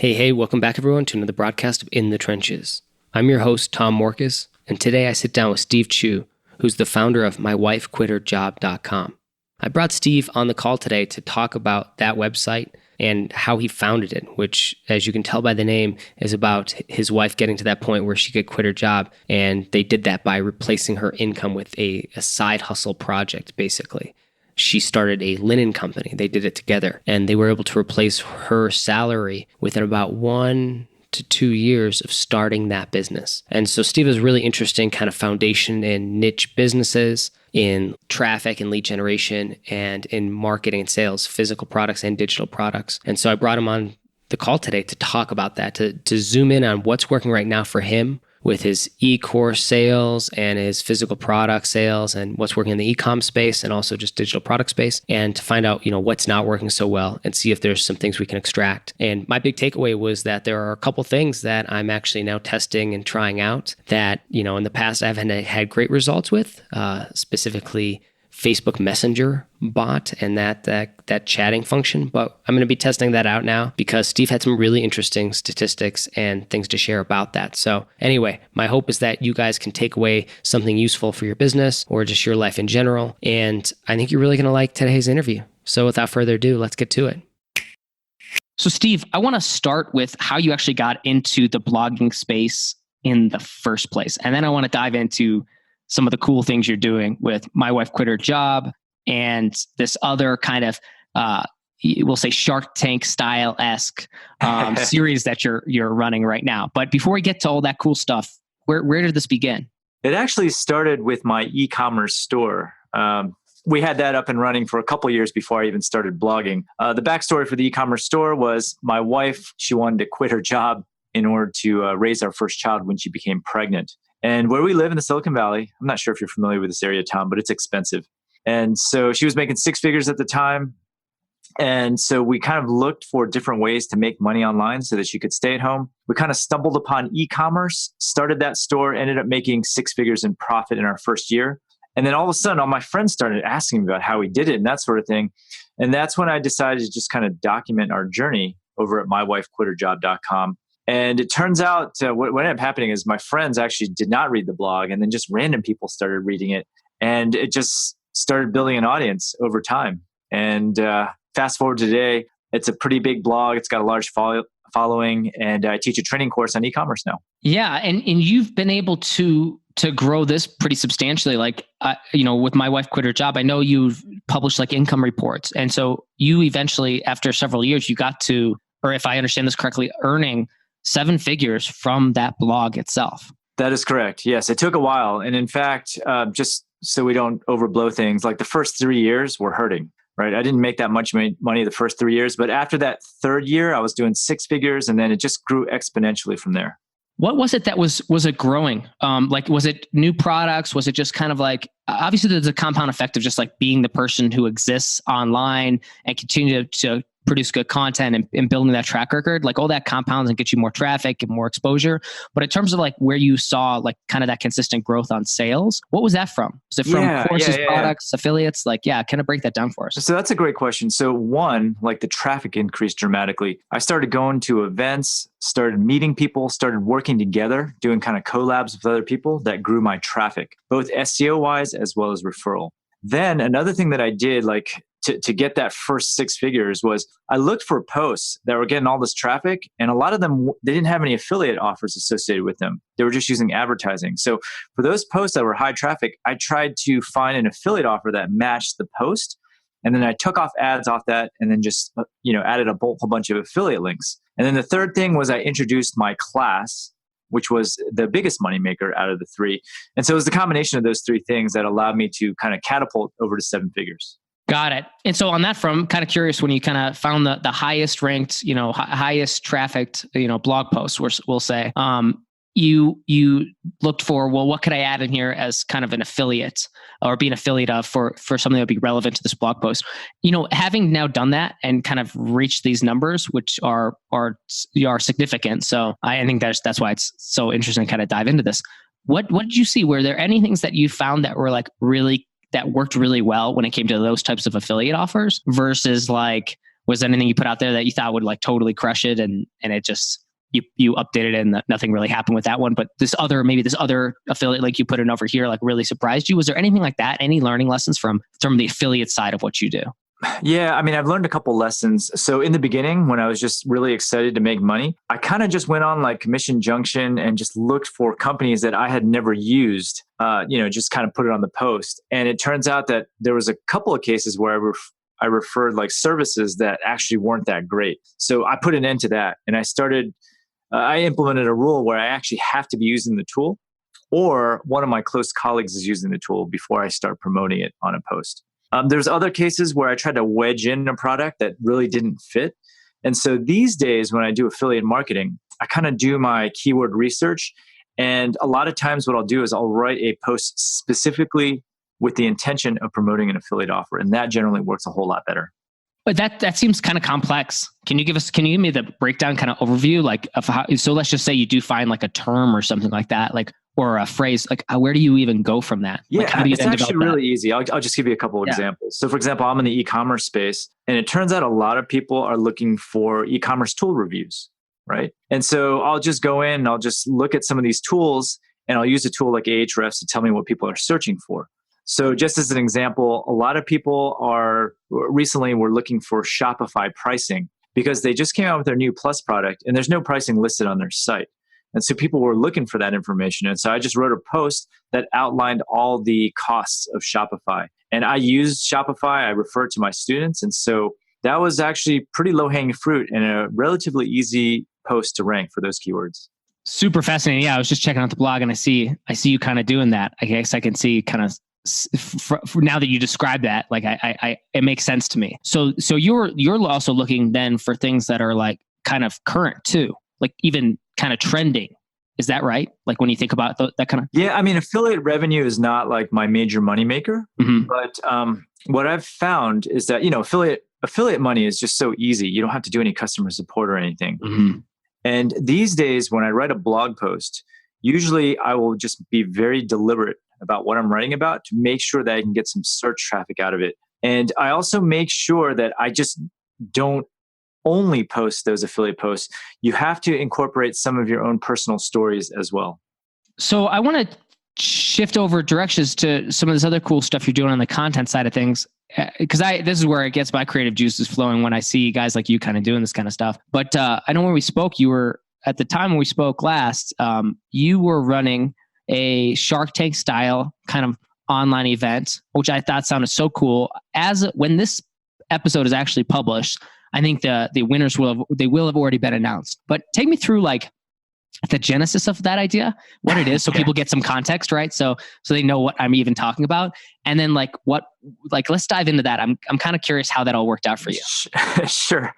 Hey, welcome back everyone to another broadcast of In the Trenches. I'm your host, Tom Morcus, and today I sit down with Steve Chou, who's the founder of mywifequitherjob.com. I brought Steve on the call today to talk about that website and how he founded it, which, as you can tell by the name, is about his wife getting to that point where she could quit her job, and they did that by replacing her income with a side hustle project, basically. She started a linen company. They did it together, and they were able to replace her salary within about 1 to 2 years of starting that business. And so Steve is really interesting kind of foundation in niche businesses, in traffic and lead generation, and in marketing and sales, physical products and digital products. And so I brought him on the call today to talk about that, to zoom in on what's working right now for him with his e-course sales and his physical product sales and what's working in the e-com space and also just digital product space, and to find out, what's not working so well and see if there's some things we can extract. And my big takeaway was that there are a couple things that I'm actually now testing and trying out that, in the past I haven't had great results with, specifically Facebook Messenger bot and that chatting function. But I'm going to be testing that out now because Steve had some really interesting statistics and things to share about that. So anyway, my hope is that you guys can take away something useful for your business or just your life in general. And I think you're really going to like today's interview. So without further ado, let's get to it. So Steve, I want to start with how you actually got into the blogging space in the first place. And then I want to dive into some of the cool things you're doing with My Wife Quit Her Job and this other kind of, we'll say Shark Tank style-esque series that you're running right now. But before we get to all that cool stuff, where did this begin? It actually started with my e-commerce store. We had that up and running for a couple of years before I even started blogging. The backstory for the e-commerce store was my wife, she wanted to quit her job in order to raise our first child when she became pregnant. And where we live in the Silicon Valley, I'm not sure if you're familiar with this area, Tom, but it's expensive. And so she was making 6 figures at the time. And so we kind of looked for different ways to make money online so that she could stay at home. We kind of stumbled upon e-commerce, started that store, ended up making 6 figures in profit in our first year. And then all of a sudden, all my friends started asking me about how we did it and that sort of thing. And that's when I decided to just kind of document our journey over at mywifequitherjob.com. And it turns out what ended up happening is my friends actually did not read the blog, and then just random people started reading it. And it just started building an audience over time. And fast forward to today, it's a pretty big blog. It's got a large following, and I teach a training course on e-commerce now. Yeah, and you've been able to grow this pretty substantially. Like, with My Wife Quit Her Job, I know you've published like income reports. And so you eventually, after several years, you got to, or if I understand this correctly, earning 7 figures from that blog itself. That is correct. Yes, it took a while. And in fact, just so we don't overblow things, like the first 3 years were hurting, right? I didn't make that much money the first 3 years, but after that third year, I was doing 6 figures, and then it just grew exponentially from there. What was it that was it growing? Was it new products? Was it just kind of like, obviously there's a compound effect of just like being the person who exists online and continue to produce good content and building that track record, like all that compounds and get you more traffic and more exposure. But in terms of like where you saw like kind of that consistent growth on sales, what was that from? Was it from courses, products, affiliates? Like, kind of break that down for us. So that's a great question. So one, like the traffic increased dramatically. I started going to events, started meeting people, started working together, doing kind of collabs with other people that grew my traffic, both SEO wise as well as referral. Then another thing that I did, like to get that first 6 figures, was I looked for posts that were getting all this traffic, and a lot of them, they didn't have any affiliate offers associated with them. They were just using advertising. So for those posts that were high traffic, I tried to find an affiliate offer that matched the post. And then I took off ads off that and then just, added a whole bunch of affiliate links. And then the third thing was I introduced my class, which was the biggest moneymaker out of the 3. And so it was the combination of those 3 things that allowed me to kind of catapult over to 7 figures. Got it. And so on that front, I'm kind of curious, when you kind of found the highest ranked, highest trafficked, blog posts, we'll say, you looked for, well, what could I add in here as kind of an affiliate or be an affiliate of for something that would be relevant to this blog post? Having now done that and kind of reached these numbers, which are significant. So I think that's why it's so interesting to kind of dive into this. What did you see? Were there any things that you found that were like that worked really well when it came to those types of affiliate offers versus like Was there anything you put out there that you thought would like totally crush it and it just, you updated it and nothing really happened with that one, but this other affiliate like you put in over here, like really surprised you? Was there anything like that? Any learning lessons from the affiliate side of what you do? Yeah, I mean, I've learned a couple lessons. So in the beginning, when I was just really excited to make money, I kind of just went on like Commission Junction and just looked for companies that I had never used, just kind of put it on the post. And it turns out that there was a couple of cases where I referred like services that actually weren't that great. So I put an end to that. And I implemented a rule where I actually have to be using the tool, or one of my close colleagues is using the tool before I start promoting it on a post. There's other cases where I tried to wedge in a product that really didn't fit. And so these days when I do affiliate marketing, I kind of do my keyword research. And a lot of times what I'll do is I'll write a post specifically with the intention of promoting an affiliate offer. And that generally works a whole lot better. But that seems kind of complex. Can you give me the breakdown kind of overview, like of how, so let's just say you do find like a term or something like that, like, or a phrase, like where do you even go from that? Yeah, like, how do you it's actually really easy. I'll just give you a couple of Yeah. examples. So for example, I'm in the e-commerce space, and it turns out a lot of people are looking for e-commerce tool reviews, right? And so I'll just go in and I'll just look at some of these tools, and I'll use a tool like Ahrefs to tell me what people are searching for. So just as an example, a lot of people recently were looking for Shopify pricing because they just came out with their new Plus product and there's no pricing listed on their site. And so people were looking for that information. And so I just wrote a post that outlined all the costs of Shopify. And I used Shopify, I referred to my students. And so that was actually pretty low-hanging fruit and a relatively easy post to rank for those keywords. Super fascinating. Yeah, I was just checking out the blog and I see you kind of doing that. I guess I can see kind of now that you describe that, like it makes sense to me. So you're also looking then for things that are like kind of current too, like even kind of trending. Is that right? Like when you think about that kind of. Yeah, I mean, affiliate revenue is not like my major moneymaker, but what I've found is that affiliate money is just so easy. You don't have to do any customer support or anything. Mm-hmm. And these days, when I write a blog post, usually I will just be very deliberate about what I'm writing about to make sure that I can get some search traffic out of it. And I also make sure that I just don't only post those affiliate posts. You have to incorporate some of your own personal stories as well. So I want to shift over directions to some of this other cool stuff you're doing on the content side of things. Because this is where it gets my creative juices flowing when I see guys like you kind of doing this kind of stuff. But I know when we spoke, at the time when we spoke last, you were running a Shark Tank style kind of online event, which I thought sounded so cool. When this episode is actually published, I think the winners will have already been announced. But take me through like the genesis of that idea, what it is, so people get some context, right? So they know what I'm even talking about, and then let's dive into that. I'm kind of curious how that all worked out for you. Sure.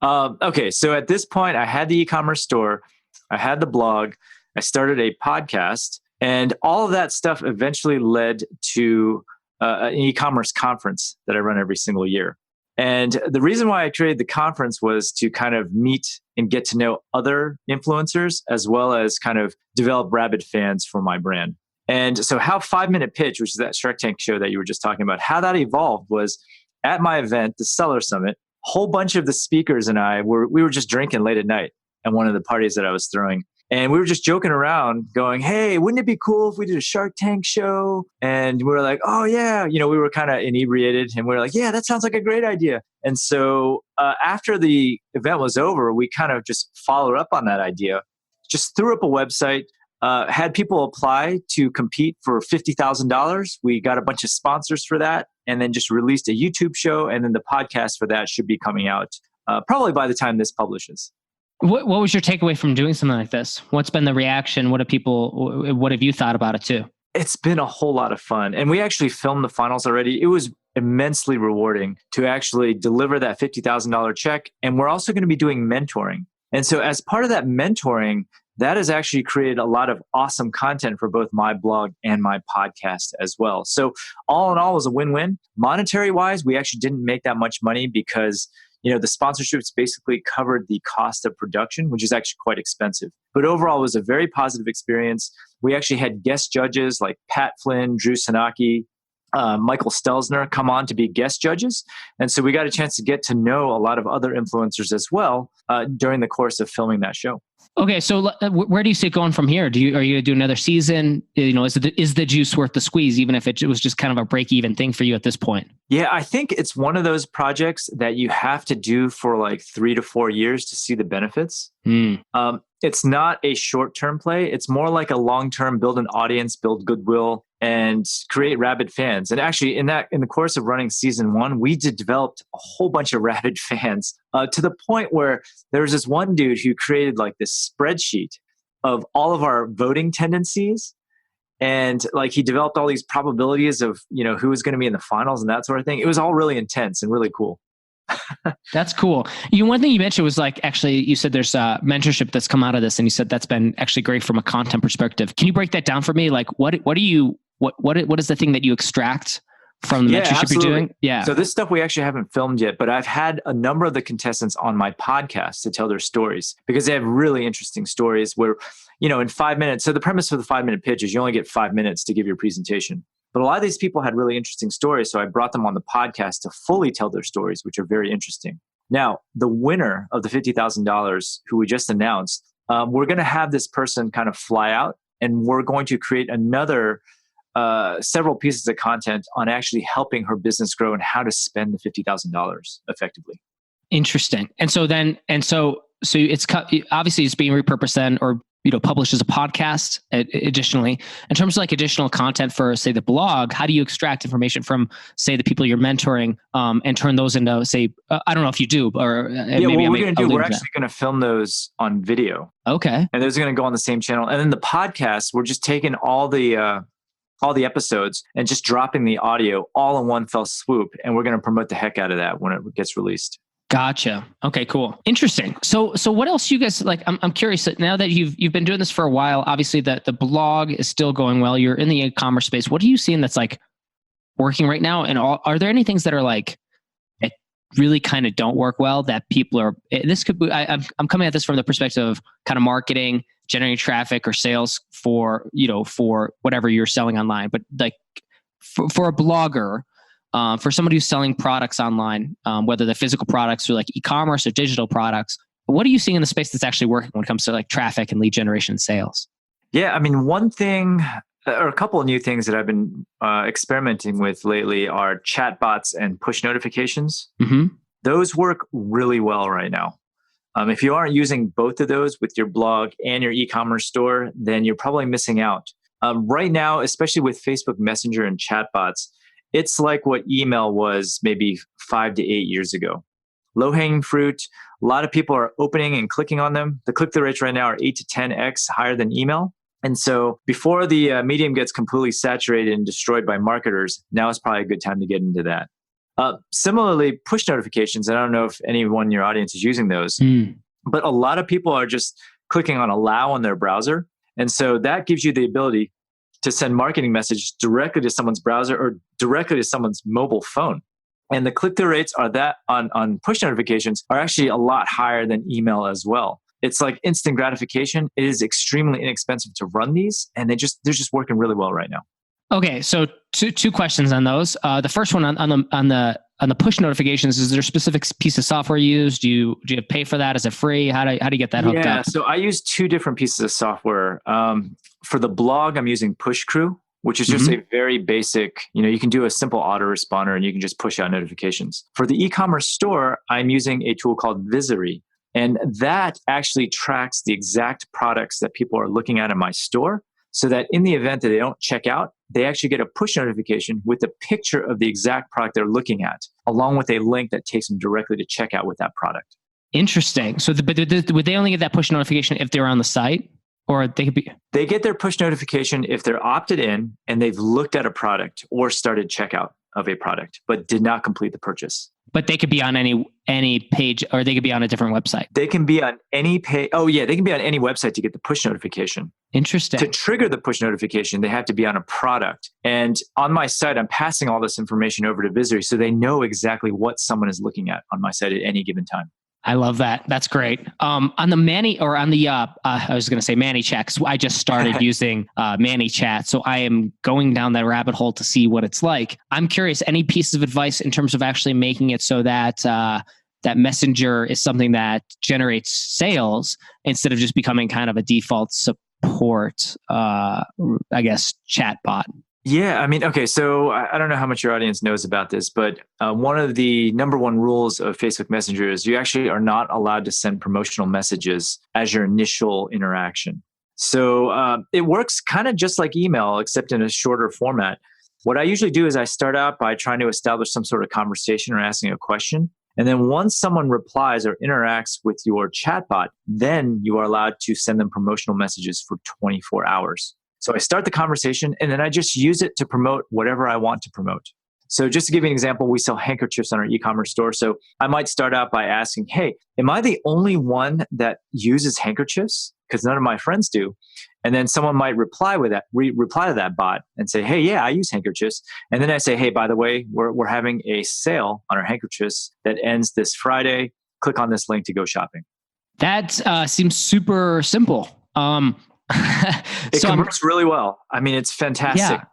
Okay, so at this point, I had the e-commerce store, I had the blog, I started a podcast, and all of that stuff eventually led to an e-commerce conference that I run every single year. And the reason why I created the conference was to kind of meet and get to know other influencers, as well as kind of develop rabid fans for my brand. And so how 5 Minute Pitch, which is that Shark Tank show that you were just talking about, how that evolved was at my event, the Seller Summit, a whole bunch of the speakers and we were just drinking late at night at one of the parties that I was throwing. And we were just joking around going, hey, wouldn't it be cool if we did a Shark Tank show? And we were like, oh yeah, we were kind of inebriated and we were like, yeah, that sounds like a great idea. And so after the event was over, we kind of just followed up on that idea, just threw up a website, had people apply to compete for $50,000. We got a bunch of sponsors for that, and then just released a YouTube show. And then the podcast for that should be coming out probably by the time this publishes. What was your takeaway from doing something like this? What's been the reaction? What have you thought about it too? It's been a whole lot of fun. And we actually filmed the finals already. It was immensely rewarding to actually deliver that $50,000 check. And we're also going to be doing mentoring. And so as part of that mentoring, that has actually created a lot of awesome content for both my blog and my podcast as well. So all in all, it was a win-win. Monetary wise, we actually didn't make that much money because the sponsorships basically covered the cost of production, which is actually quite expensive. But overall, it was a very positive experience. We actually had guest judges like Pat Flynn, Drew Sanaki, Michael Stelzner come on to be guest judges. And so we got a chance to get to know a lot of other influencers as well during the course of filming that show. Okay, so where do you see it going from here? Are you going to do another season? Is the juice worth the squeeze, even if it was just kind of a break-even thing for you at this point? Yeah, I think it's one of those projects that you have to do for like 3 to 4 years to see the benefits. It's not a short-term play. It's more like a long-term build an audience, build goodwill, and create rabid fans. And actually, in the course of running season 1, we developed a whole bunch of rabid fans to the point where there was this one dude who created like this spreadsheet of all of our voting tendencies. And like he developed all these probabilities of, who was going to be in the finals and that sort of thing. It was all really intense and really cool. That's cool. One thing you mentioned was like, actually, you said there's mentorship that's come out of this, and you said that's been actually great from a content perspective. Can you break that down for me? Like, what is the thing that you extract from the mentorship absolutely. You're doing? Yeah. So this stuff we actually haven't filmed yet, but I've had a number of the contestants on my podcast to tell their stories because they have really interesting stories where, in 5 minutes. So the premise of the 5-minute pitch is you only get 5 minutes to give your presentation. But a lot of these people had really interesting stories. So I brought them on the podcast to fully tell their stories, which are very interesting. Now, the winner of the $50,000 who we just announced, we're going to have this person kind of fly out, and we're going to create another several pieces of content on actually helping her business grow and how to spend the $50,000 effectively. Interesting. And so it's obviously it's being repurposed then, or published as a podcast. Additionally, in terms of like additional content for, say, the blog, how do you extract information from, say, the people you're mentoring, and turn those into, say, I don't know if you do, or maybe what we're going to do, we're actually going to film those on video. Okay, and those are going to go on the same channel. And then the podcast, we're just taking all the episodes and just dropping the audio all in one fell swoop, and we're going to promote the heck out of that when it gets released. Gotcha. Okay, cool. Interesting. So what else you guys like? I'm curious that now that you've been doing this for a while, obviously the blog is still going well. You're in the e-commerce space. What are you seeing that's like working right now? And are there any things that are like that really kind of don't work well that people are? This could be. I'm coming at this from the perspective of kind of marketing, generating traffic or sales for whatever you're selling online. But like for a blogger. For somebody who's selling products online, whether they're physical products or like e-commerce or digital products, what are you seeing in the space that's actually working when it comes to like traffic and lead generation and sales? Yeah, I mean, one thing or a couple of new things that I've been experimenting with lately are chatbots and push notifications. Mm-hmm. Those work really well right now. If you aren't using both of those with your blog and your e-commerce store, then you're probably missing out. Right now, especially with Facebook Messenger and chatbots, it's like what email was maybe 5 to 8 years ago. Low-hanging fruit. A lot of people are opening and clicking on them. The click-through rates right now are 8 to 10x higher than email. And so before the medium gets completely saturated and destroyed by marketers, now is probably a good time to get into that. Similarly, push notifications. I don't know if anyone in your audience is using those, but a lot of people are just clicking on allow on their browser. And so that gives you the ability to send marketing messages directly to someone's browser or directly to someone's mobile phone. And the click-through rates are that on push notifications are actually a lot higher than email as well. It's like instant gratification. It is extremely inexpensive to run these, and they're just working really well right now. Okay, so two questions on those. The first one on the push notifications, is there a specific piece of software you use? Do you pay for that? Is it free? How do you get that hooked up? Yeah, so I use 2 different pieces of software. For the blog, I'm using Push Crew, which is just a very basic, you can do a simple autoresponder and you can just push out notifications. For the e-commerce store, I'm using a tool called Visory. And that actually tracks the exact products that people are looking at in my store, so that in the event that they don't check out, they actually get a push notification with a picture of the exact product they're looking at, along with a link that takes them directly to checkout with that product. Interesting. So would they only get that push notification if they're on the site? Or they get their push notification if they're opted in and they've looked at a product or started checkout of a product, but did not complete the purchase. But they could be on any page, or they could be on a different website. They can be on any page. Oh yeah, they can be on any website to get the push notification. Interesting. To trigger the push notification, they have to be on a product. And on my site, I'm passing all this information over to Visory so they know exactly what someone is looking at on my site at any given time. I love that. That's great. On the Manny or on the, I was going to say Manny Chat, 'cause I just started using Manny Chat. So I am going down that rabbit hole to see what it's like. I'm curious, any pieces of advice in terms of actually making it so that that Messenger is something that generates sales instead of just becoming kind of a default support, I guess, chatbot? Yeah, I mean, okay, so I don't know how much your audience knows about this, but one of the number one rules of Facebook Messenger is you actually are not allowed to send promotional messages as your initial interaction. So it works kind of just like email, except in a shorter format. What I usually do is I start out by trying to establish some sort of conversation or asking a question. And then once someone replies or interacts with your chatbot, then you are allowed to send them promotional messages for 24 hours. So I start the conversation and then I just use it to promote whatever I want to promote. So just to give you an example, we sell handkerchiefs on our e-commerce store. So I might start out by asking, hey, am I the only one that uses handkerchiefs? Because none of my friends do. And then someone might reply with that, reply to that bot and say, hey, yeah, I use handkerchiefs. And then I say, hey, by the way, we're having a sale on our handkerchiefs that ends this Friday. Click on this link to go shopping. That seems super simple. It converts really well. I mean, it's fantastic. Yeah.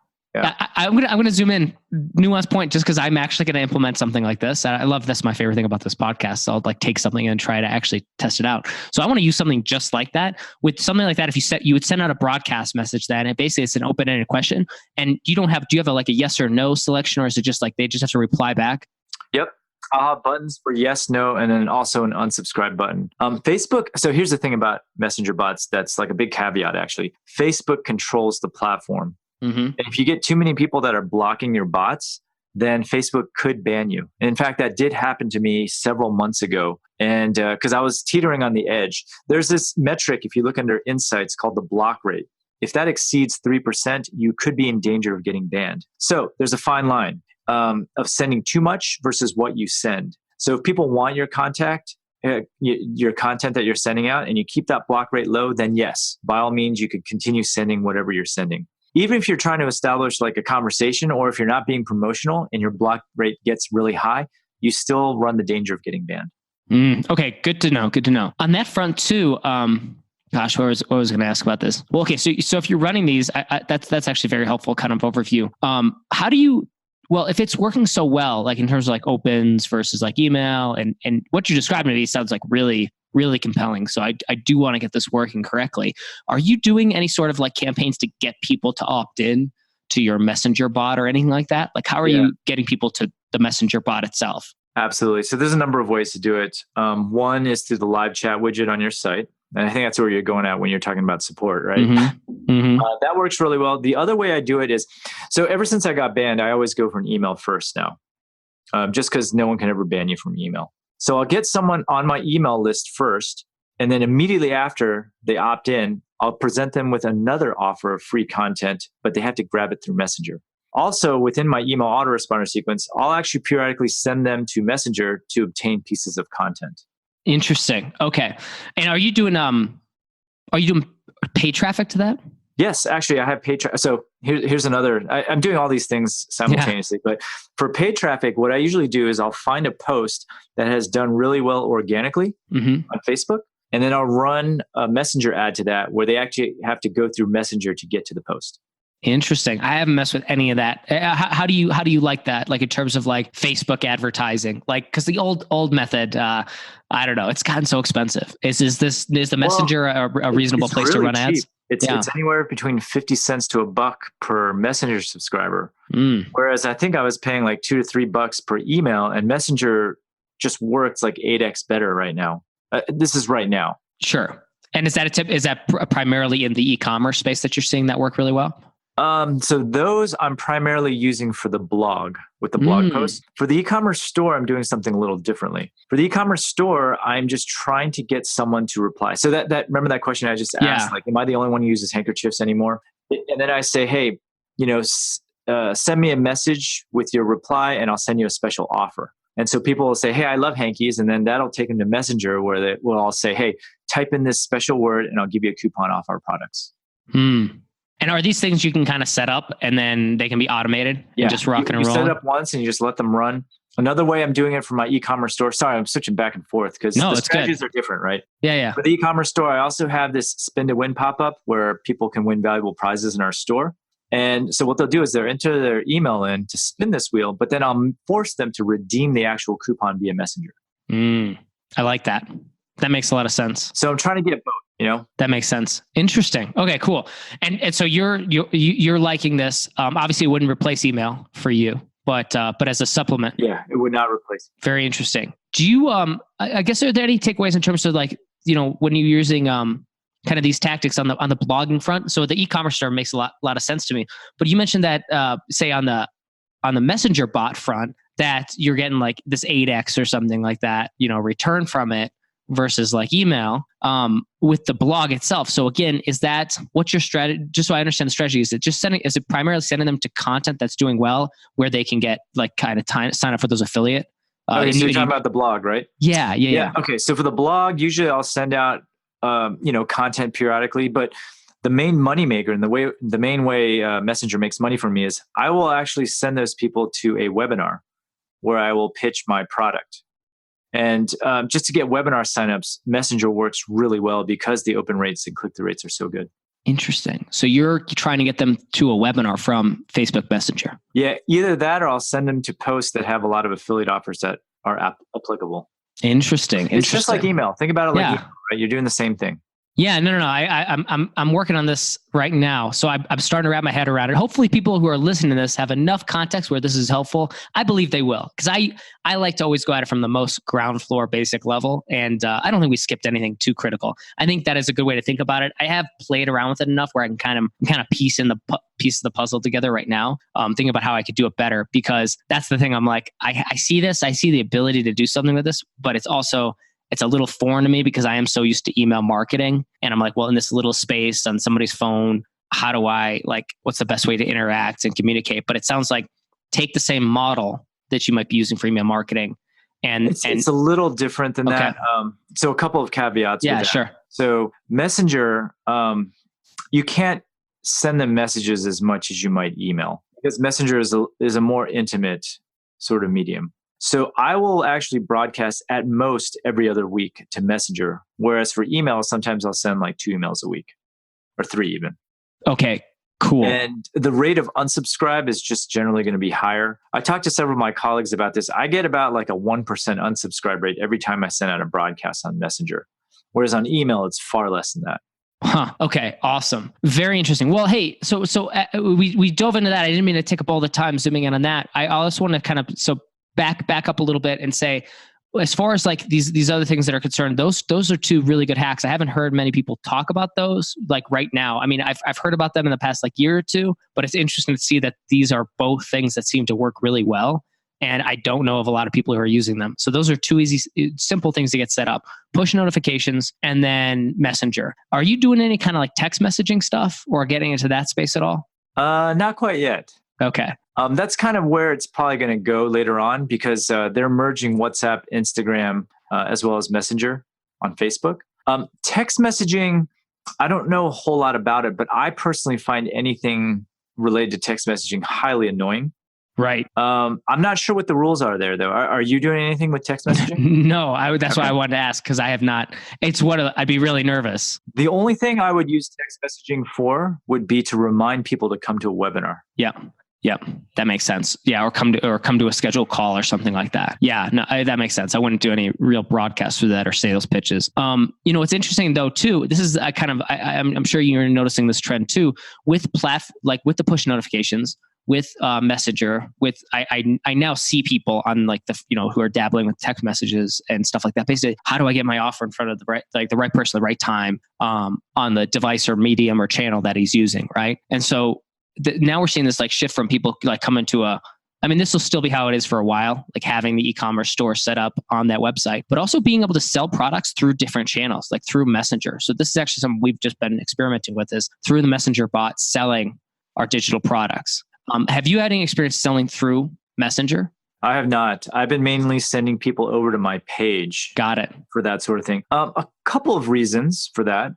I'm gonna zoom in, nuance point, just because I'm actually gonna implement something like this. I love this. My favorite thing about this podcast. So I'll like take something and try to actually test it out. So I want to use something just like that. With something like that, if you would send out a broadcast message, then it basically it's an open-ended question, and do you have like a yes or no selection, or is it just like they just have to reply back? Yep. I'll have buttons for yes, no, and then also an unsubscribe button. Facebook. So here's the thing about Messenger bots. That's like a big caveat, actually. Facebook controls the platform. Mm-hmm. And if you get too many people that are blocking your bots, then Facebook could ban you. And in fact, that did happen to me several months ago. And because I was teetering on the edge, there's this metric, if you look under insights, called the block rate. If that exceeds 3%, you could be in danger of getting banned. So there's a fine line of sending too much versus what you send. So if people want your content that you're sending out, and you keep that block rate low, then yes, by all means, you could continue sending whatever you're sending. Even if you're trying to establish like a conversation, or if you're not being promotional and your block rate gets really high, you still run the danger of getting banned. Okay, good to know. Good to know. On that front too, gosh, what was going to ask about this? Well, okay, so if you're running these, that's actually very helpful kind of overview. How do you? Well, if it's working so well, like in terms of like opens versus like email, and what you're describing to me sounds like really, really compelling. So I do want to get this working correctly. Are you doing any sort of like campaigns to get people to opt in to your Messenger bot or anything like that? Like how are you getting people to the Messenger bot itself? Absolutely. So there's a number of ways to do it. One is through the live chat widget on your site. And I think that's where you're going at when you're talking about support, right? Mm-hmm. Mm-hmm. That works really well. The other way I do it is, so ever since I got banned, I always go for an email first now, just because no one can ever ban you from email. So I'll get someone on my email list first, and then immediately after they opt in, I'll present them with another offer of free content, but they have to grab it through Messenger. Also, within my email autoresponder sequence, I'll actually periodically send them to Messenger to obtain pieces of content. Interesting. Okay. And are you doing paid traffic to that? Yes, actually, I have paid traffic. So here's another. I'm doing all these things simultaneously, but for paid traffic, what I usually do is I'll find a post that has done really well organically on Facebook, and then I'll run a Messenger ad to that where they actually have to go through Messenger to get to the post. Interesting. I haven't messed with any of that. How do you like that? Like in terms of like Facebook advertising, like, cause the old method, I don't know, it's gotten so expensive. Is the Messenger a reasonable place really to run cheap. ads? It's anywhere between 50 cents to $1 per Messenger subscriber. Whereas I think I was paying like $2 to $3 per email, and Messenger just works like 8x better right now. This is right now. Sure. And is that primarily in the e-commerce space that you're seeing that work really well? So those I'm primarily using for the blog with the blog posts. For the e-commerce store, I'm doing something a little differently. For the e-commerce store, I'm just trying to get someone to reply. So that remember that question I just asked, like, am I the only one who uses handkerchiefs anymore? And then I say, hey, send me a message with your reply and I'll send you a special offer. And so people will say, hey, I love hankies. And then that'll take them to Messenger where they will all say, hey, type in this special word and I'll give you a coupon off our products. And are these things you can kind of set up and then they can be automated and just rocking and rolling? You set it up once and you just let them run. Another way I'm doing it for my e-commerce store. Sorry, I'm switching back and forth because the strategies are different, right? Yeah. For the e-commerce store, I also have this spin to win pop-up where people can win valuable prizes in our store. And so what they'll do is they'll enter their email in to spin this wheel, but then I'll force them to redeem the actual coupon via Messenger. I like that. That makes a lot of sense. So I'm trying to get both, you know? That makes sense. Interesting. Okay, cool. And so you're liking this. Obviously, it wouldn't replace email for you, but as a supplement. Yeah, it would not replace. Very interesting. Do you I guess, are there any takeaways in terms of like, when you're using kind of these tactics on the blogging front? So the e-commerce store makes a lot of sense to me. But you mentioned that say on the Messenger bot front that you're getting like this 8x or something like that, return from it versus like email with the blog itself. So again, what's your strategy? Just so I understand the strategy, is it primarily sending them to content that's doing well where they can get like kind of sign up for those affiliate? So you're talking about the blog, right? Yeah. Okay. So for the blog, usually I'll send out, content periodically, but the main money maker and the main way Messenger makes money for me is I will actually send those people to a webinar where I will pitch my product. And just to get webinar signups, Messenger works really well because the open rates and click-through rates are so good. Interesting. So you're trying to get them to a webinar from Facebook Messenger. Yeah, either that or I'll send them to posts that have a lot of affiliate offers that are applicable. Interesting. It's just like email. Think about it like email, right? You're doing the same thing. Yeah, no. I'm working on this right now, so I'm starting to wrap my head around it. Hopefully, people who are listening to this have enough context where this is helpful. I believe they will, because I like to always go at it from the most ground floor, basic level, and I don't think we skipped anything too critical. I think that is a good way to think about it. I have played around with it enough where I can kind of piece of the puzzle together right now. Thinking about how I could do it better, because that's the thing. I'm like, I see this, I see the ability to do something with this, but it's a little foreign to me because I am so used to email marketing. And I'm like, well, in this little space on somebody's phone, how do what's the best way to interact and communicate? But it sounds like take the same model that you might be using for email marketing. And it's a little different than that. So a couple of caveats. Yeah, with that. Sure. So Messenger, you can't send them messages as much as you might email, because Messenger is a more intimate sort of medium. So I will actually broadcast at most every other week to Messenger. Whereas for email, sometimes I'll send like 2 emails a week or 3 even. Okay, cool. And the rate of unsubscribe is just generally going to be higher. I talked to several of my colleagues about this. I get about like a 1% unsubscribe rate every time I send out a broadcast on Messenger. Whereas on email, it's far less than that. Huh. Okay. Awesome. Very interesting. Well, hey, so we dove into that. I didn't mean to take up all the time zooming in on that. I also want to kind of, back up a little bit and say, as far as like these other things that are concerned, those are 2 really good hacks. I haven't heard many people talk about those like right now. I mean, I've heard about them in the past like year or 2, but it's interesting to see that these are both things that seem to work really well. And I don't know of a lot of people who are using them. So those are 2 easy, simple things to get set up: push notifications and then Messenger. Are you doing any kind of like text messaging stuff or getting into that space at all? Not quite yet. Okay. That's kind of where it's probably going to go later on, because they're merging WhatsApp, Instagram, as well as Messenger on Facebook. Text messaging, I don't know a whole lot about it, but I personally find anything related to text messaging highly annoying. Right. I'm not sure what the rules are there, though. Are you doing anything with text messaging? No, that's why I wanted to ask, because I have not. I'd be really nervous. The only thing I would use text messaging for would be to remind people to come to a webinar. Yeah, that makes sense. Yeah, or come to a scheduled call or something like that. Yeah, no, that makes sense. I wouldn't do any real broadcasts for that or sales pitches. What's interesting though too. This is I'm sure you're noticing this trend too with with the push notifications, with Messenger. I now see people on like who are dabbling with text messages and stuff like that. Basically, how do I get my offer in front of the right person at the right time on the device or medium or channel that he's using, right? And so now we're seeing this like shift from people like coming to this will still be how it is for a while, like having the e-commerce store set up on that website, but also being able to sell products through different channels, like through Messenger. So this is actually something we've just been experimenting with, is through the Messenger bot selling our digital products. Have you had any experience selling through Messenger? I have not. I've been mainly sending people over to my page. Got it. For that sort of thing. A couple of reasons for that.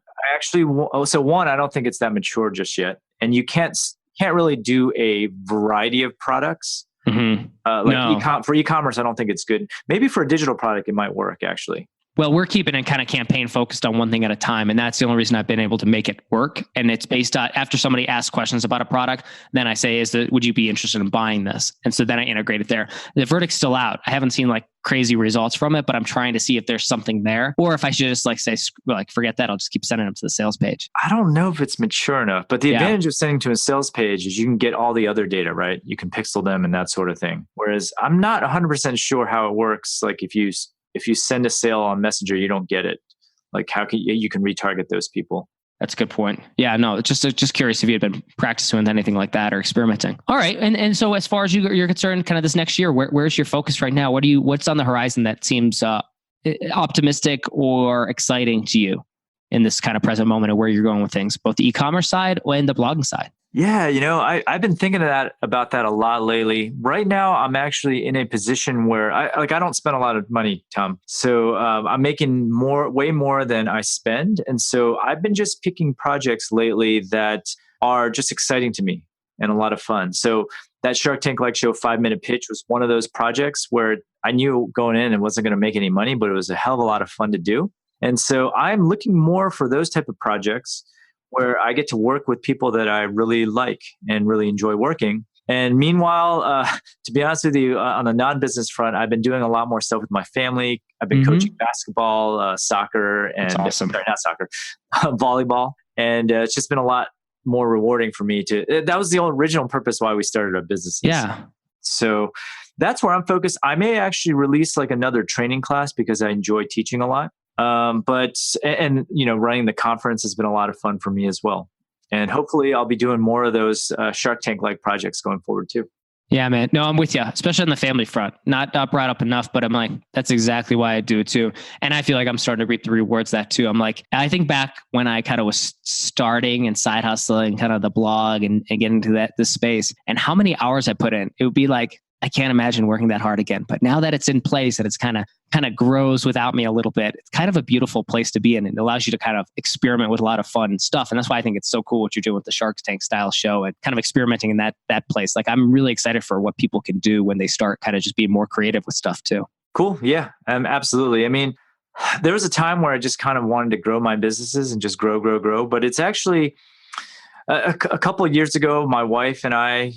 One, I don't think it's that mature just yet. And you can't really do a variety of products. No. For e-commerce, I don't think it's good. Maybe for a digital product, it might work actually. Well, we're keeping it kind of campaign focused on one thing at a time. And that's the only reason I've been able to make it work. And it's based on after somebody asks questions about a product, then I say, would you be interested in buying this? And so then I integrate it there. The verdict's still out. I haven't seen like crazy results from it, but I'm trying to see if there's something there or if I should just like say, like, forget that. I'll just keep sending them to the sales page. I don't know if it's mature enough, but the advantage of sending to a sales page is you can get all the other data, right? You can pixel them and that sort of thing. Whereas I'm not 100% sure how it works. Like if you send a sale on Messenger, you don't get it. Like how can you can retarget those people? That's a good point. Yeah, no, just curious if you had been practicing with anything like that or experimenting. All right, and so as far as you're concerned, kind of this next year, where's your focus right now? What's on the horizon that seems optimistic or exciting to you in this kind of present moment of where you're going with things, both the e-commerce side and the blogging side? Yeah, I've been thinking about that a lot lately. Right now, I'm actually in a position where I don't spend a lot of money, Tom. So I'm making way more than I spend. And so I've been just picking projects lately that are just exciting to me and a lot of fun. So that Shark Tank Like Show 5-minute pitch was one of those projects where I knew going in it wasn't going to make any money, but it was a hell of a lot of fun to do. And so I'm looking more for those type of projects where I get to work with people that I really like and really enjoy working. And meanwhile, to be honest with you, on the non-business front, I've been doing a lot more stuff with my family. I've been coaching basketball, soccer, and That's awesome. Sorry, not soccer, volleyball. And it's just been a lot more rewarding for me that was the original purpose why we started our businesses. Yeah. So that's where I'm focused. I may actually release like another training class because I enjoy teaching a lot. Running the conference has been a lot of fun for me as well. And hopefully I'll be doing more of those Shark Tank like projects going forward too. Yeah, man. No, I'm with you, especially on the family front. Not brought up enough, but I'm like, that's exactly why I do it too. And I feel like I'm starting to reap the rewards of that too. I'm like, I think back when I kind of was starting and side hustling kind of the blog and getting into this space and how many hours I put in, it would be like, I can't imagine working that hard again. But now that it's in place and it's kind of grows without me a little bit, it's kind of a beautiful place to be in. It allows you to kind of experiment with a lot of fun stuff. And that's why I think it's so cool what you're doing with the Shark Tank style show and kind of experimenting in that place. Like I'm really excited for what people can do when they start kind of just being more creative with stuff too. Cool. Yeah, absolutely. I mean, there was a time where I just kind of wanted to grow my businesses and just grow. But it's actually a couple of years ago, my wife and I,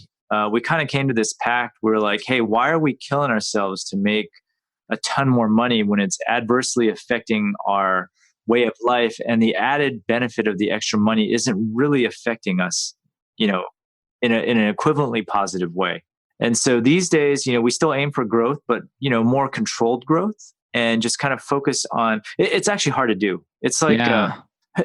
we kind of came to this pact. We're like, hey, why are we killing ourselves to make a ton more money when it's adversely affecting our way of life? And the added benefit of the extra money isn't really affecting us, in an equivalently positive way. And so these days, we still aim for growth, but, more controlled growth and just kind of focus on, it's actually hard to do. It's like,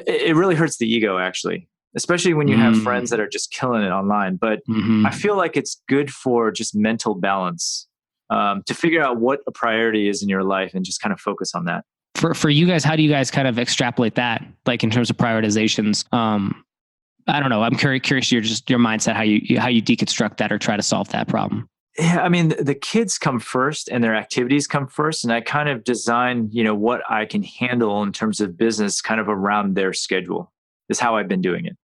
it really hurts the ego actually. Especially when you have friends that are just killing it online. But I feel like it's good for just mental balance to figure out what a priority is in your life and just kind of focus on that. For you guys, how do you guys kind of extrapolate that, like in terms of prioritizations? I don't know. I'm curious your mindset, how you deconstruct that or try to solve that problem. Yeah, I mean, the kids come first and their activities come first. And I kind of design, what I can handle in terms of business kind of around their schedule is how I've been doing it.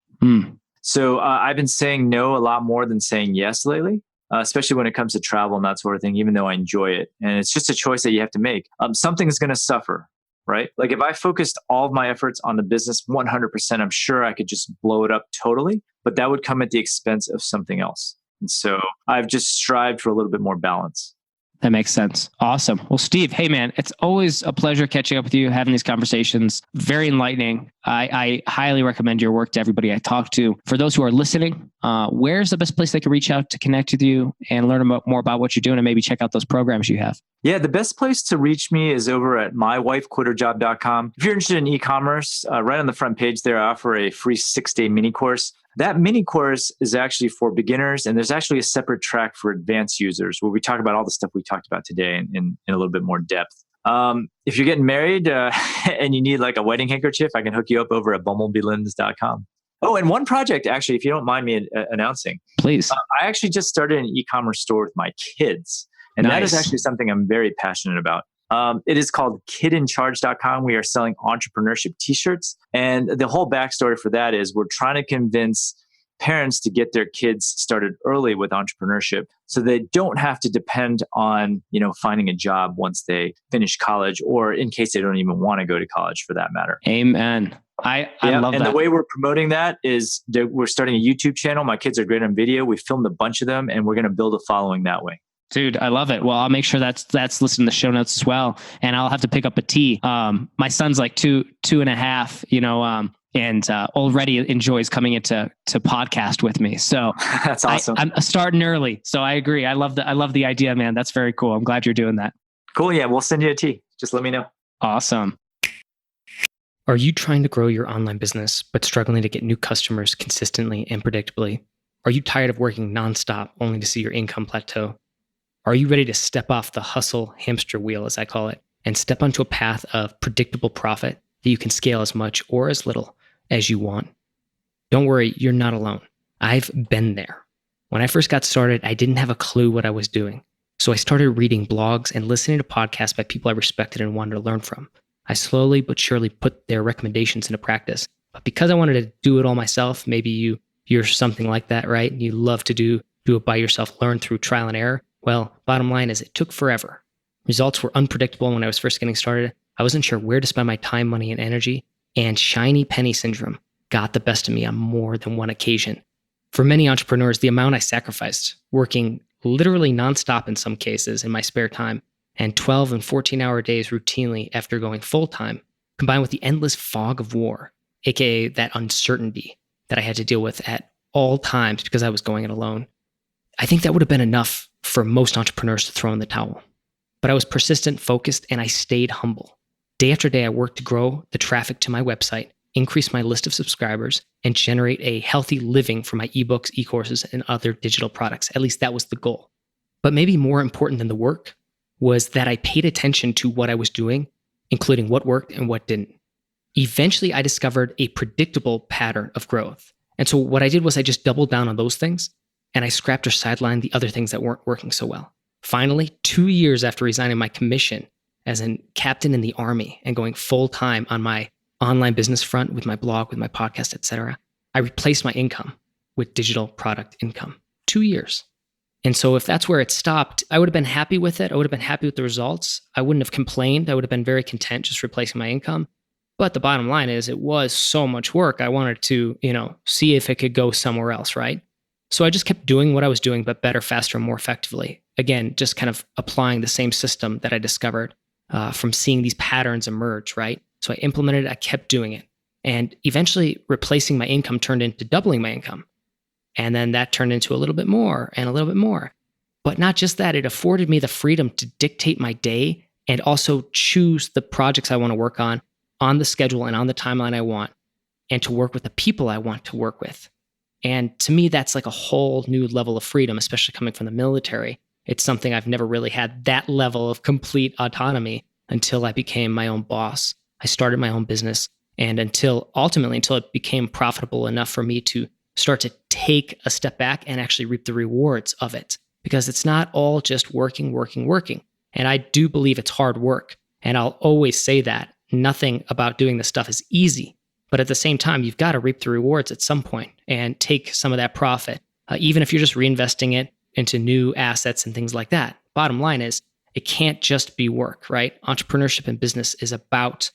So I've been saying no a lot more than saying yes lately, especially when it comes to travel and that sort of thing, even though I enjoy it. And it's just a choice that you have to make. Something is going to suffer, right? Like if I focused all of my efforts on the business 100%, I'm sure I could just blow it up totally, but that would come at the expense of something else. And so I've just strived for a little bit more balance. That makes sense. Awesome. Well, Steve, hey man, it's always a pleasure catching up with you, having these conversations. Very enlightening. I highly recommend your work to everybody I talk to. For those who are listening, where's the best place they can reach out to connect with you and learn more about what you're doing and maybe check out those programs you have? Yeah, the best place to reach me is over at mywifequitterjob.com. If you're interested in e-commerce, right on the front page there, I offer a free 6-day mini course. That mini course is actually for beginners, and there's actually a separate track for advanced users where we talk about all the stuff we talked about today in a little bit more depth. If you're getting married and you need like a wedding handkerchief, I can hook you up over at bumblebylens.com. Oh, and one project, actually, if you don't mind me announcing. Please. I actually just started an e-commerce store with my kids, and that is actually something I'm very passionate about. It is called kidincharge.com. We are selling entrepreneurship t-shirts. And the whole backstory for that is we're trying to convince parents to get their kids started early with entrepreneurship so they don't have to depend on, finding a job once they finish college, or in case they don't even want to go to college for that matter. Amen. I love that. And the way we're promoting that is we're starting a YouTube channel. My kids are great on video. We filmed a bunch of them, and we're going to build a following that way. Dude, I love it. Well, I'll make sure that's listed in the show notes as well. And I'll have to pick up a tea. My son's like two and a half, and already enjoys coming into podcast with me. So that's awesome. I'm starting early. So I agree. I love the idea, man. That's very cool. I'm glad you're doing that. Cool. Yeah. We'll send you a tea. Just let me know. Awesome. Are you trying to grow your online business, but struggling to get new customers consistently and predictably? Are you tired of working nonstop only to see your income plateau? Are you ready to step off the hustle hamster wheel, as I call it, and step onto a path of predictable profit that you can scale as much or as little as you want? Don't worry, you're not alone. I've been there. When I first got started, I didn't have a clue what I was doing. So I started reading blogs and listening to podcasts by people I respected and wanted to learn from. I slowly but surely put their recommendations into practice. But because I wanted to do it all myself, maybe you're something like that, right? You love to do it by yourself, learn through trial and error. Well, bottom line is it took forever. Results were unpredictable when I was first getting started. I wasn't sure where to spend my time, money, and energy, and shiny penny syndrome got the best of me on more than one occasion. For many entrepreneurs, the amount I sacrificed, working literally nonstop in some cases in my spare time, and 12 and 14-hour days routinely after going full-time, combined with the endless fog of war, aka that uncertainty that I had to deal with at all times because I was going it alone, I think that would have been enough for most entrepreneurs to throw in the towel. But I was persistent, focused, and I stayed humble. Day after day, I worked to grow the traffic to my website, increase my list of subscribers, and generate a healthy living for my ebooks, e-courses, and other digital products. At least that was the goal. But maybe more important than the work was that I paid attention to what I was doing, including what worked and what didn't. Eventually, I discovered a predictable pattern of growth. And so what I did was I just doubled down on those things, and I scrapped or sidelined the other things that weren't working so well. Finally, 2 years after resigning my commission as a captain in the Army and going full-time on my online business front with my blog, with my podcast, etc., I replaced my income with digital product income. 2 years. And so if that's where it stopped, I would have been happy with it. I would have been happy with the results. I wouldn't have complained. I would have been very content just replacing my income. But the bottom line is it was so much work. I wanted to, see if it could go somewhere else, right? So I just kept doing what I was doing, but better, faster, and more effectively. Again, just kind of applying the same system that I discovered from seeing these patterns emerge, right? So I implemented it, I kept doing it. And eventually replacing my income turned into doubling my income. And then that turned into a little bit more and a little bit more. But not just that, it afforded me the freedom to dictate my day and also choose the projects I want to work on the schedule and on the timeline I want, and to work with the people I want to work with. And to me, that's like a whole new level of freedom, especially coming from the military. It's something I've never really had that level of complete autonomy until I became my own boss. I started my own business, and until it became profitable enough for me to start to take a step back and actually reap the rewards of it. Because it's not all just working. And I do believe it's hard work. And I'll always say that. Nothing about doing this stuff is easy. But at the same time, you've got to reap the rewards at some point and take some of that profit, even if you're just reinvesting it into new assets and things like that. Bottom line is, it can't just be work, right? Entrepreneurship and business is about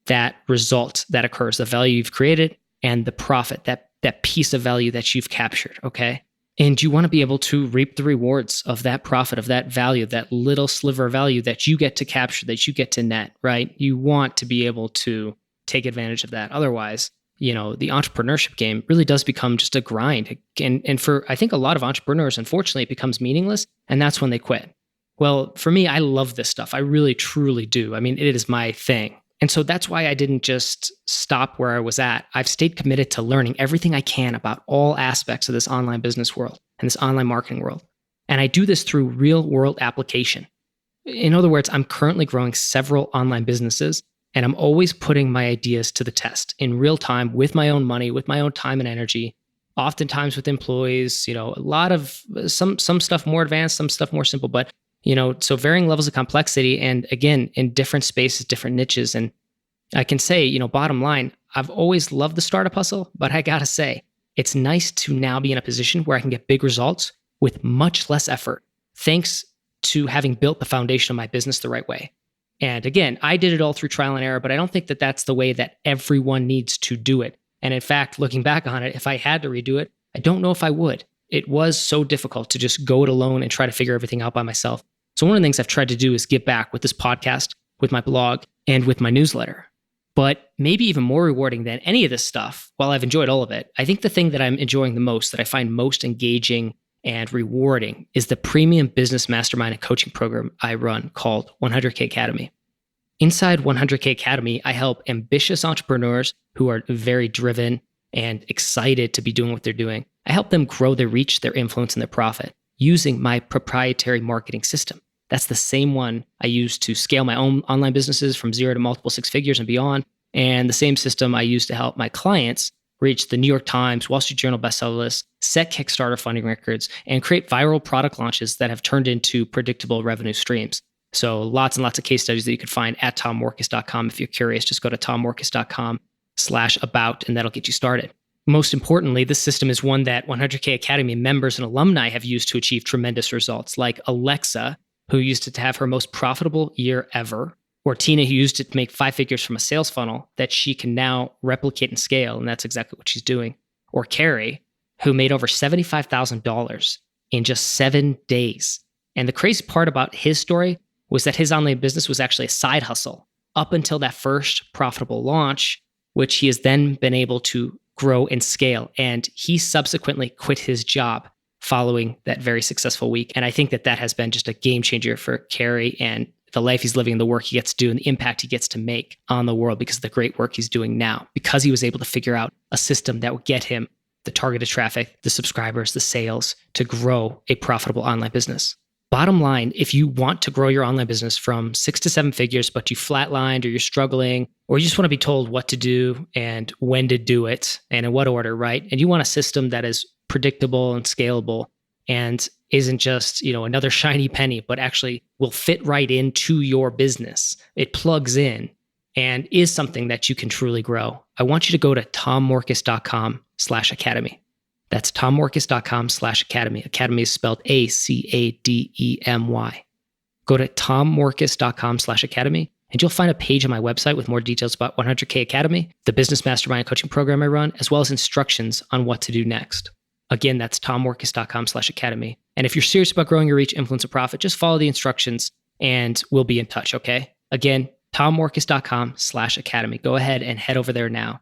that result that occurs, the value you've created and the profit, that piece of value that you've captured, okay? And you want to be able to reap the rewards of that profit, of that value, that little sliver of value that you get to capture, that you get to net, right? You want to be able to take advantage of that. Otherwise, the entrepreneurship game really does become just a grind. And for, I think, a lot of entrepreneurs, unfortunately, it becomes meaningless, and that's when they quit. Well, for me, I love this stuff. I really, truly do. I mean, it is my thing. And so that's why I didn't just stop where I was at. I've stayed committed to learning everything I can about all aspects of this online business world and this online marketing world. And I do this through real world application. In other words, I'm currently growing several online businesses, and I'm always putting my ideas to the test in real time with my own money, with my own time and energy, oftentimes with employees, a lot of some stuff more advanced, some stuff more simple, but so varying levels of complexity, and again, in different spaces, different niches. And I can say, bottom line, I've always loved the startup hustle, but I gotta say, it's nice to now be in a position where I can get big results with much less effort, thanks to having built the foundation of my business the right way. And again, I did it all through trial and error, but I don't think that that's the way that everyone needs to do it. And in fact, looking back on it, if I had to redo it, I don't know if I would. It was so difficult to just go it alone and try to figure everything out by myself. So one of the things I've tried to do is give back with this podcast, with my blog, and with my newsletter. But maybe even more rewarding than any of this stuff, while I've enjoyed all of it, I think the thing that I'm enjoying the most, that I find most engaging and rewarding, is the premium business mastermind and coaching program I run called 100K Academy. Inside 100K Academy, I help ambitious entrepreneurs who are very driven and excited to be doing what they're doing. I help them grow their reach, their influence, and their profit using my proprietary marketing system. That's the same one I use to scale my own online businesses from 0 to multiple 6 figures and beyond. And the same system I use to help my clients reach the New York Times, Wall Street Journal bestseller lists, set Kickstarter funding records, and create viral product launches that have turned into predictable revenue streams. So lots and lots of case studies that you can find at tommorkes.com. If you're curious, just go to tommorkes.com/about, and that'll get you started. Most importantly, this system is one that 100K Academy members and alumni have used to achieve tremendous results, like Alexa, who used it to have her most profitable year ever, or Tina, who used it to make 5 figures from a sales funnel that she can now replicate and scale, and that's exactly what she's doing. Or Carrie, who made over $75,000 in just 7 days. And the crazy part about his story was that his online business was actually a side hustle up until that first profitable launch, which he has then been able to grow and scale. And he subsequently quit his job following that very successful week. And I think that that has been just a game changer for Carrie and the life he's living, the work he gets to do, and the impact he gets to make on the world because of the great work he's doing now, because he was able to figure out a system that would get him the targeted traffic, the subscribers, the sales to grow a profitable online business. Bottom line, if you want to grow your online business from 6 to 7 figures, but you flatlined or you're struggling, or you just want to be told what to do and when to do it and in what order, right? And you want a system that is predictable and scalable and isn't just, another shiny penny, but actually will fit right into your business. It plugs in and is something that you can truly grow. I want you to go to tommorkes.com/academy. That's tommorkes.com/academy. Academy is spelled ACADEMY. Go to tommorkes.com/academy and you'll find a page on my website with more details about 100K Academy, the business mastermind coaching program I run, as well as instructions on what to do next. Again, that's tommorkes.com/academy. And if you're serious about growing your reach, influence, and profit, just follow the instructions and we'll be in touch, okay? Again, tommorkes.com/academy. Go ahead and head over there now.